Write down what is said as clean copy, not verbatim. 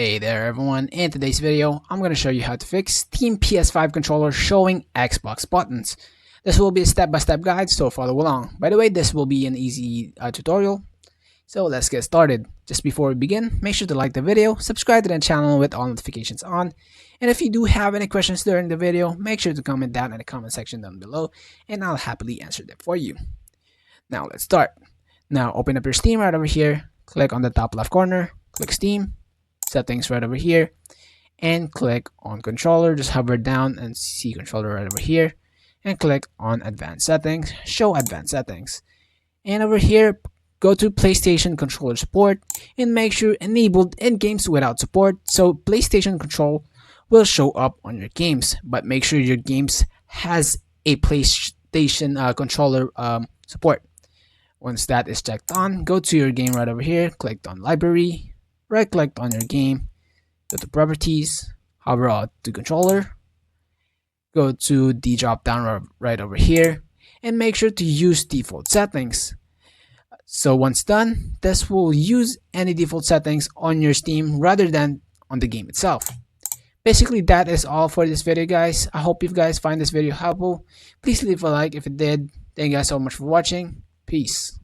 Hey there everyone, in today's video I'm going to show you how to fix Steam PS5 controller showing Xbox buttons. This will be a step-by-step guide, so follow along. By the way, this will be an easy tutorial, so let's get started. Just before we begin, make sure to like the video, subscribe to the channel with all notifications on, and if you do have any questions during the video, make sure to comment down in the comment section down below and I'll happily answer them for you. Now let's start. Now open up your Steam right over here, click on the top left corner, click Steam, settings right over here, and click on controller. Just hover down and see controller right over here and click on advanced settings, show advanced settings, and over here go to PlayStation controller support and make sure enabled in games without support, so PlayStation control will show up on your games, but make sure your games has a PlayStation controller support. Once that is checked on, go to your game right over here, click on library, right click on your game, go to properties, hover out to controller, go to the drop down right over here, and make sure to use default settings. So once done, this will use any default settings on your Steam rather than on the game itself. Basically, that is all for this video, guys. I hope you guys find this video helpful. Please leave a like if it did. Thank you guys so much for watching. Peace.